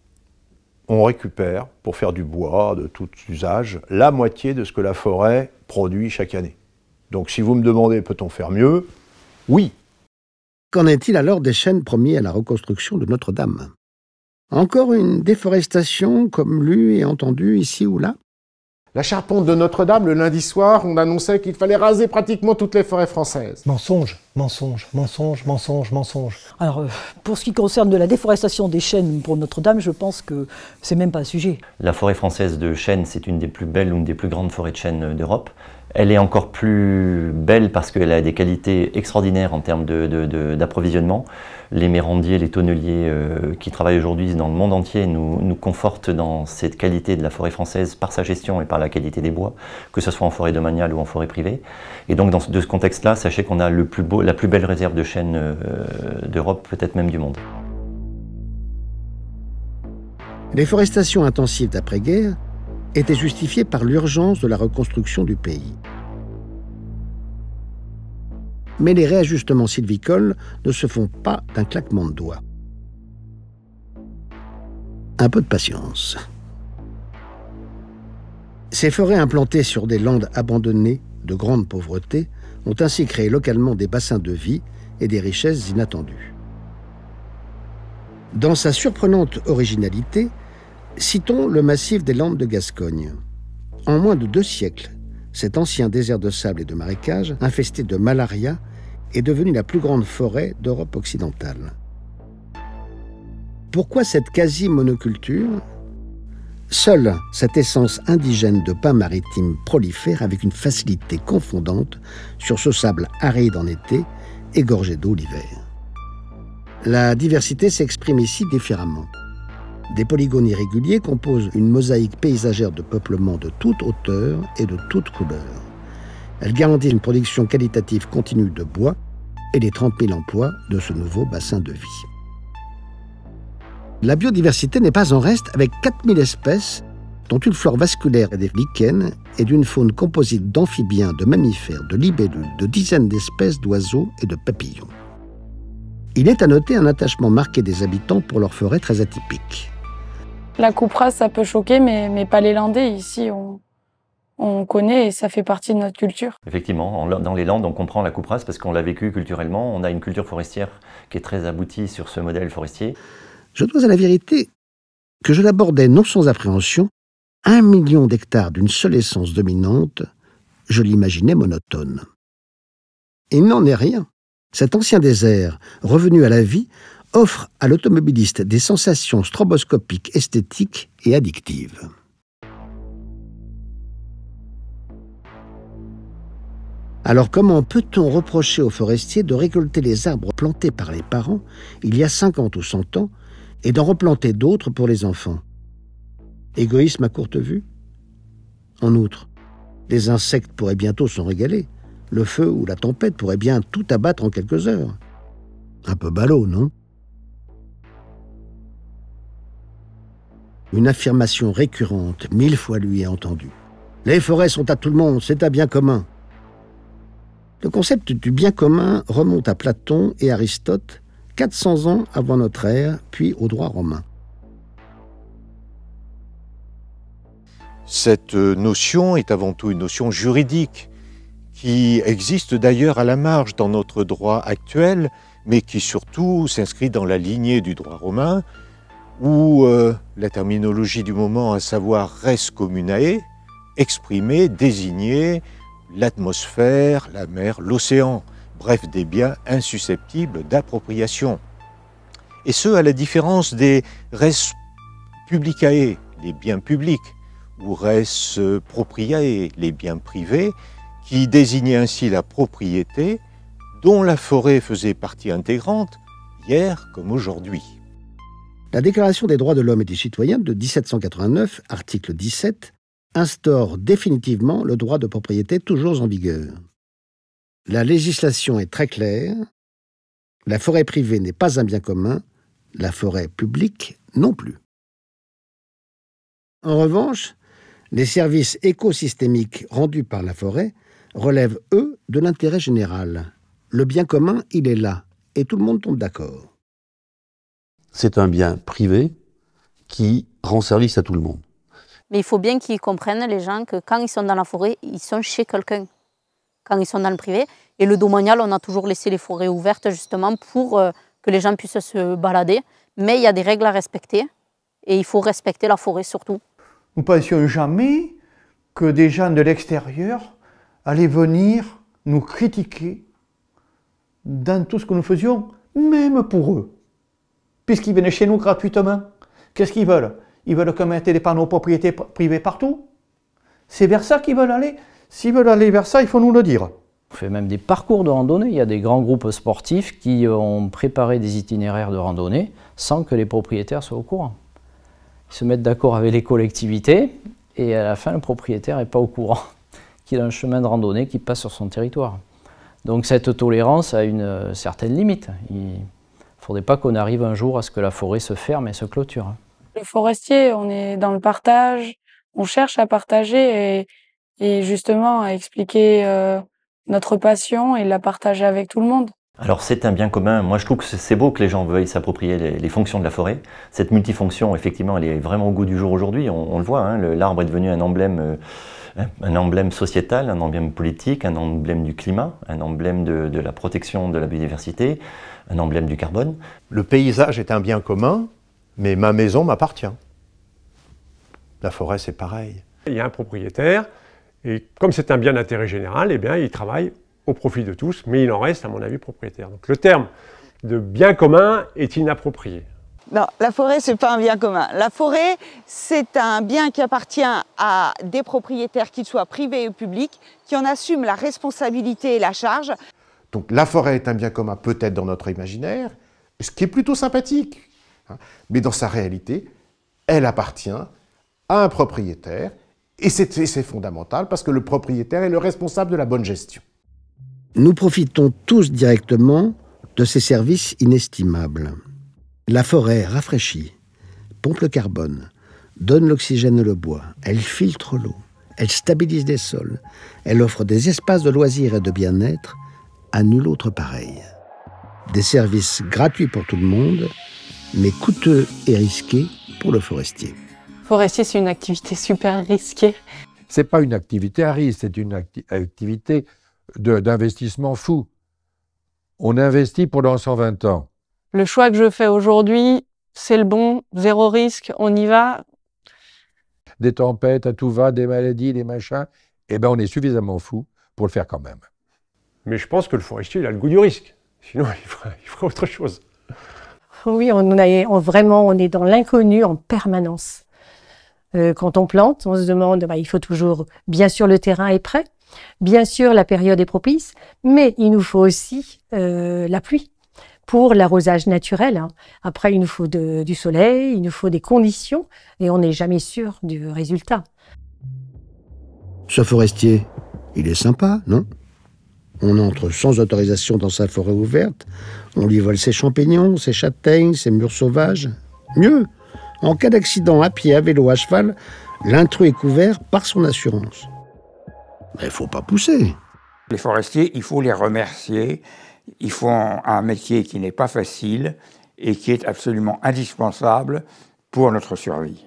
On récupère, pour faire du bois de tout usage, la moitié de ce que la forêt produit chaque année. Donc si vous me demandez, peut-on faire mieux? Oui. Qu'en est-il alors des chênes promis à la reconstruction de Notre-Dame? Encore une déforestation comme lue et entendue ici ou là? La charpente de Notre-Dame, le lundi soir, on annonçait qu'il fallait raser pratiquement toutes les forêts françaises. Mensonge, mensonge, mensonge, mensonge, mensonge. Alors, pour ce qui concerne de la déforestation des chênes pour Notre-Dame, je pense que c'est même pas un sujet. La forêt française de chênes, c'est une des plus belles ou une des plus grandes forêts de chênes d'Europe. Elle est encore plus belle parce qu'elle a des qualités extraordinaires en termes d'approvisionnement. Les mérandiers, les tonneliers qui travaillent aujourd'hui dans le monde entier nous confortent dans cette qualité de la forêt française par sa gestion et par la qualité des bois, que ce soit en forêt domaniale ou en forêt privée. Et donc, de ce contexte-là, sachez qu'on a la plus belle réserve de chênes d'Europe, peut-être même du monde. Les forestations intensives d'après-guerre étaient justifiées par l'urgence de la reconstruction du pays. Mais les réajustements sylvicoles ne se font pas d'un claquement de doigts. Un peu de patience. Ces forêts implantées sur des landes abandonnées de grande pauvreté ont ainsi créé localement des bassins de vie et des richesses inattendues. Dans sa surprenante originalité, citons le massif des Landes de Gascogne. En moins de 2 siècles, cet ancien désert de sable et de marécages, infesté de malaria, est devenu la plus grande forêt d'Europe occidentale. Pourquoi cette quasi-monoculture? Seule cette essence indigène de pin maritime prolifère avec une facilité confondante sur ce sable aride en été et gorgé d'eau l'hiver. La diversité s'exprime ici différemment. Des polygones irréguliers composent une mosaïque paysagère de peuplement de toute hauteur et de toute couleur. Elle garantit une production qualitative continue de bois et les 30 000 emplois de ce nouveau bassin de vie. La biodiversité n'est pas en reste avec 4 000 espèces, dont une flore vasculaire et des lichens et d'une faune composite d'amphibiens, de mammifères, de libellules, de dizaines d'espèces d'oiseaux et de papillons. Il est à noter un attachement marqué des habitants pour leur forêt très atypique. La coupe rase, ça peut choquer, mais pas les Landais. Ici, on connaît et ça fait partie de notre culture. Effectivement, dans les Landes, on comprend la coupe rase parce qu'on l'a vécu culturellement. On a une culture forestière qui est très aboutie sur ce modèle forestier. Je dois à la vérité que je l'abordais non sans appréhension. 1 million d'hectares d'une seule essence dominante, je l'imaginais monotone. Il n'en est rien. Cet ancien désert, revenu à la vie, offre à l'automobiliste des sensations stroboscopiques, esthétiques et addictives. Alors comment peut-on reprocher aux forestiers de récolter les arbres plantés par les parents il y a 50 ou 100 ans et d'en replanter d'autres pour les enfants? Égoïsme à courte vue? En outre, les insectes pourraient bientôt s'en régaler. Le feu ou la tempête pourraient bien tout abattre en quelques heures. Un peu ballot, non? Une affirmation récurrente, 1000 fois lui est entendue. Les forêts sont à tout le monde, c'est un bien commun. Le concept du bien commun remonte à Platon et Aristote, 400 ans avant notre ère, puis au droit romain. Cette notion est avant tout une notion juridique, qui existe d'ailleurs à la marge dans notre droit actuel, mais qui surtout s'inscrit dans la lignée du droit romain, où la terminologie du moment, à savoir res communae, exprimer, désigner l'atmosphère, la mer, l'océan, bref, des biens insusceptibles d'appropriation. Et ce, à la différence des res publicae, les biens publics, ou res propriae, les biens privés, qui désignaient ainsi la propriété dont la forêt faisait partie intégrante, hier comme aujourd'hui. La Déclaration des droits de l'homme et du citoyen de 1789, article 17, instaure définitivement le droit de propriété toujours en vigueur. La législation est très claire. La forêt privée n'est pas un bien commun, la forêt publique non plus. En revanche, les services écosystémiques rendus par la forêt relèvent, eux, de l'intérêt général. Le bien commun, il est là, et tout le monde tombe d'accord. C'est un bien privé qui rend service à tout le monde. Mais il faut bien qu'ils comprennent, les gens, que quand ils sont dans la forêt, ils sont chez quelqu'un. Quand ils sont dans le privé. Et le domanial, on a toujours laissé les forêts ouvertes, justement, pour que les gens puissent se balader. Mais il y a des règles à respecter, et il faut respecter la forêt surtout. Nous ne pensions jamais que des gens de l'extérieur allaient venir nous critiquer dans tout ce que nous faisions, même pour eux. Puisqu'ils venaient chez nous gratuitement. Qu'est-ce qu'ils veulent? Ils veulent qu'on mette des panneaux propriété privée partout? C'est vers ça qu'ils veulent aller? S'ils veulent aller vers ça, il faut nous le dire. On fait même des parcours de randonnée. Il y a des grands groupes sportifs qui ont préparé des itinéraires de randonnée sans que les propriétaires soient au courant. Ils se mettent d'accord avec les collectivités et à la fin, le propriétaire n'est pas au courant qu'il a un chemin de randonnée qui passe sur son territoire. Donc cette tolérance a une certaine limite. Il ne faudrait pas qu'on arrive un jour à ce que la forêt se ferme et se clôture. Le forestier, on est dans le partage, on cherche à partager et justement à expliquer notre passion et la partager avec tout le monde. Alors c'est un bien commun. Moi je trouve que c'est beau que les gens veuillent s'approprier les fonctions de la forêt. Cette multifonction, effectivement, elle est vraiment au goût du jour aujourd'hui. On le voit, hein, l'arbre est devenu un emblème sociétal, un emblème politique, un emblème du climat, un emblème de la protection de la biodiversité, un emblème du carbone. Le paysage est un bien commun, mais ma maison m'appartient. La forêt, c'est pareil. Il y a un propriétaire, et comme c'est un bien d'intérêt général, eh bien, il travaille au profit de tous, mais il en reste, à mon avis, propriétaire. Donc le terme de bien commun est inapproprié. Non, la forêt, ce n'est pas un bien commun. La forêt, c'est un bien qui appartient à des propriétaires, qu'ils soient privés ou publics, qui en assument la responsabilité et la charge. Donc la forêt est un bien commun peut-être dans notre imaginaire, ce qui est plutôt sympathique. Mais dans sa réalité, elle appartient à un propriétaire, et c'est fondamental parce que le propriétaire est le responsable de la bonne gestion. Nous profitons tous directement de ces services inestimables. La forêt rafraîchit, pompe le carbone, donne l'oxygène et le bois, elle filtre l'eau, elle stabilise les sols, elle offre des espaces de loisirs et de bien-être à nul autre pareil. Des services gratuits pour tout le monde, mais coûteux et risqués pour le forestier. Forestier, c'est une activité super risquée. C'est pas une activité à risque, c'est une activité d'investissement fou. On investit pendant 120 ans. Le choix que je fais aujourd'hui, c'est le bon, zéro risque, on y va. Des tempêtes à tout va, des maladies, des machins, eh ben on est suffisamment fou pour le faire quand même. Mais je pense que le forestier, il a le goût du risque. Sinon, il ferait autre chose. Oui, vraiment, on est dans l'inconnu en permanence. Quand on plante, on se demande, il faut toujours, bien sûr, le terrain est prêt, bien sûr, la période est propice, mais il nous faut aussi la pluie pour l'arrosage naturel. Hein. Après, il nous faut du soleil, il nous faut des conditions, et on n'est jamais sûr du résultat. Ce forestier, il est sympa, non? On entre sans autorisation dans sa forêt ouverte, on lui vole ses champignons, ses châtaignes, ses murs sauvages. Mieux, en cas d'accident à pied, à vélo, à cheval, l'intrus est couvert par son assurance. Mais il ne faut pas pousser. Les forestiers, il faut les remercier. Ils font un métier qui n'est pas facile et qui est absolument indispensable pour notre survie.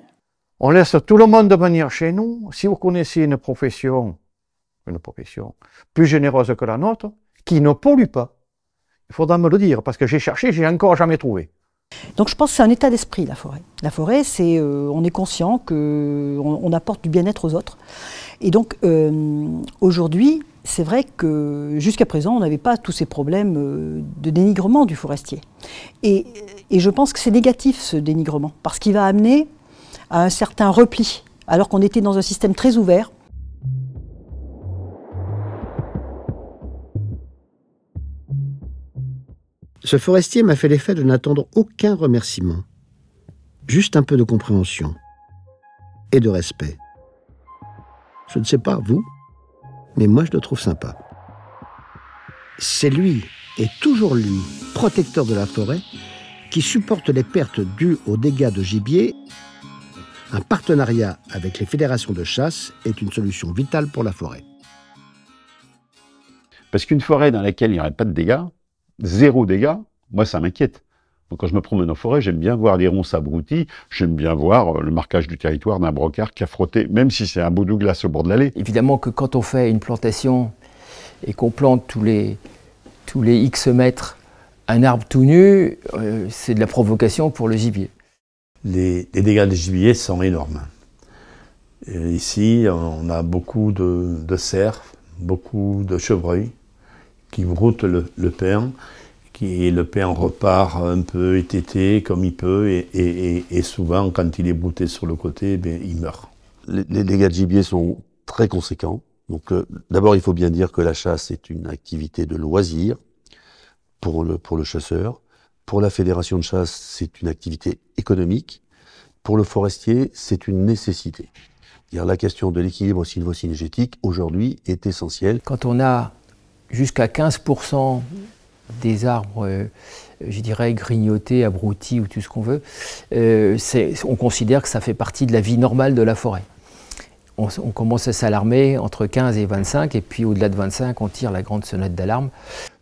On laisse tout le monde venir chez nous. Si vous connaissez une profession plus généreuse que la nôtre, qui ne pollue pas, il faudra me le dire, parce que j'ai cherché, j'ai encore jamais trouvé. Donc je pense que c'est un état d'esprit, la forêt. La forêt, c'est on est conscient qu'on apporte du bien-être aux autres. Et donc aujourd'hui, c'est vrai que jusqu'à présent, on n'avait pas tous ces problèmes de dénigrement du forestier. Et je pense que c'est négatif, ce dénigrement, parce qu'il va amener à un certain repli, alors qu'on était dans un système très ouvert. Ce forestier m'a fait l'effet de n'attendre aucun remerciement, juste un peu de compréhension et de respect. Je ne sais pas, vous, mais moi je le trouve sympa. C'est lui, et toujours lui, protecteur de la forêt, qui supporte les pertes dues aux dégâts de gibier. Un partenariat avec les fédérations de chasse est une solution vitale pour la forêt. Parce qu'une forêt dans laquelle il n'y aurait pas de dégâts, zéro dégâts, moi ça m'inquiète. Donc quand je me promène en forêt, j'aime bien voir les ronces abruties, j'aime bien voir le marquage du territoire d'un brocard qui a frotté, même si c'est un bout de glace au bord de l'allée. Évidemment que quand on fait une plantation et qu'on plante tous les X mètres un arbre tout nu, c'est de la provocation pour le gibier. Les dégâts des gibiers sont énormes. Et ici, on a beaucoup de cerfs, beaucoup de chevreuils qui broutent le pain, et le pain repart un peu étêté comme il peut, et souvent, quand il est brouté sur le côté, il meurt. Les dégâts de gibier sont très conséquents. Donc, d'abord, il faut bien dire que la chasse est une activité de loisir pour le chasseur. Pour la fédération de chasse, c'est une activité économique. Pour le forestier, c'est une nécessité. La question de l'équilibre sylvo-cynégétique, aujourd'hui, est essentielle. Quand on a jusqu'à 15% des arbres, je dirais, grignotés, abrutis ou tout ce qu'on veut, on considère que ça fait partie de la vie normale de la forêt. On commence à s'alarmer entre 15 et 25, et puis au-delà de 25, on tire la grande sonnette d'alarme.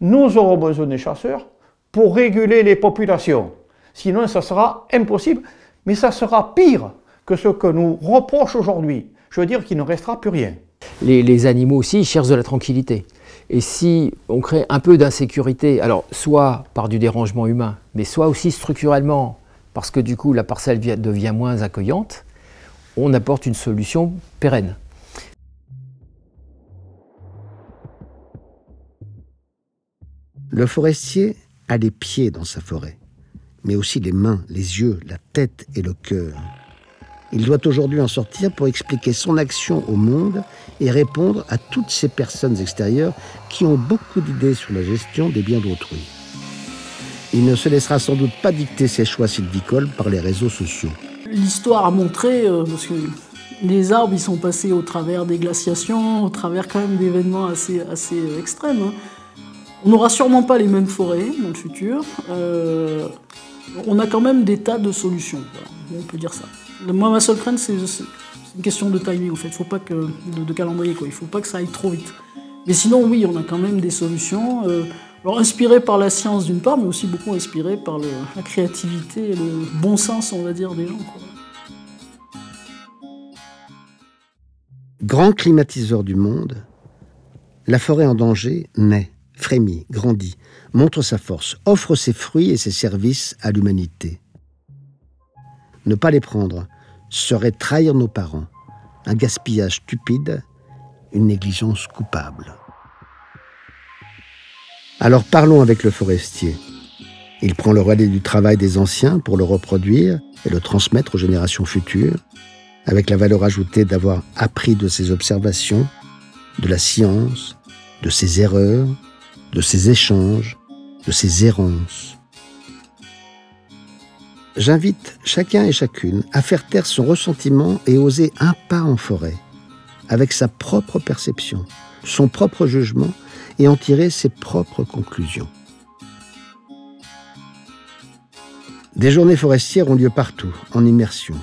Nous aurons besoin des chasseurs pour réguler les populations. Sinon, ça sera impossible, mais ça sera pire que ce que nous reproche aujourd'hui. Je veux dire qu'il ne restera plus rien. Les animaux aussi, ils cherchent de la tranquillité. Et si on crée un peu d'insécurité, alors soit par du dérangement humain, mais soit aussi structurellement, parce que du coup la parcelle devient moins accueillante, on apporte une solution pérenne. Le forestier a les pieds dans sa forêt, mais aussi les mains, les yeux, la tête et le cœur. Il doit aujourd'hui en sortir pour expliquer son action au monde et répondre à toutes ces personnes extérieures qui ont beaucoup d'idées sur la gestion des biens d'autrui. Il ne se laissera sans doute pas dicter ses choix sylvicoles par les réseaux sociaux. L'histoire a montré, parce que les arbres ils sont passés au travers des glaciations, au travers quand même d'événements assez extrêmes. Hein. On n'aura sûrement pas les mêmes forêts dans le futur. On a quand même des tas de solutions, voilà. On peut dire ça. Moi, ma seule crainte, c'est une question de timing, en fait. Faut pas que, de calendrier, quoi. Il ne faut pas que ça aille trop vite. Mais sinon, oui, on a quand même des solutions. Alors, inspirées par la science, d'une part, mais aussi beaucoup inspirées par la créativité et le bon sens, on va dire, des gens, quoi. Grand climatiseur du monde, la forêt en danger naît, frémit, grandit, montre sa force, offre ses fruits et ses services à l'humanité. Ne pas les prendre serait trahir nos parents, un gaspillage stupide, une négligence coupable. Alors parlons avec le forestier. Il prend le relais du travail des anciens pour le reproduire et le transmettre aux générations futures, avec la valeur ajoutée d'avoir appris de ses observations, de la science, de ses erreurs, de ses échanges, de ses errances. J'invite chacun et chacune à faire taire son ressentiment et oser un pas en forêt, avec sa propre perception, son propre jugement et en tirer ses propres conclusions. Des journées forestières ont lieu partout, en immersion.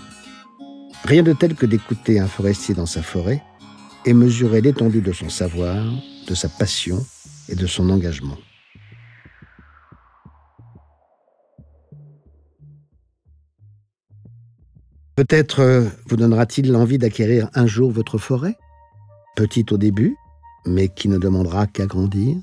Rien de tel que d'écouter un forestier dans sa forêt et mesurer l'étendue de son savoir, de sa passion et de son engagement. Peut-être vous donnera-t-il l'envie d'acquérir un jour votre forêt, petite au début, mais qui ne demandera qu'à grandir.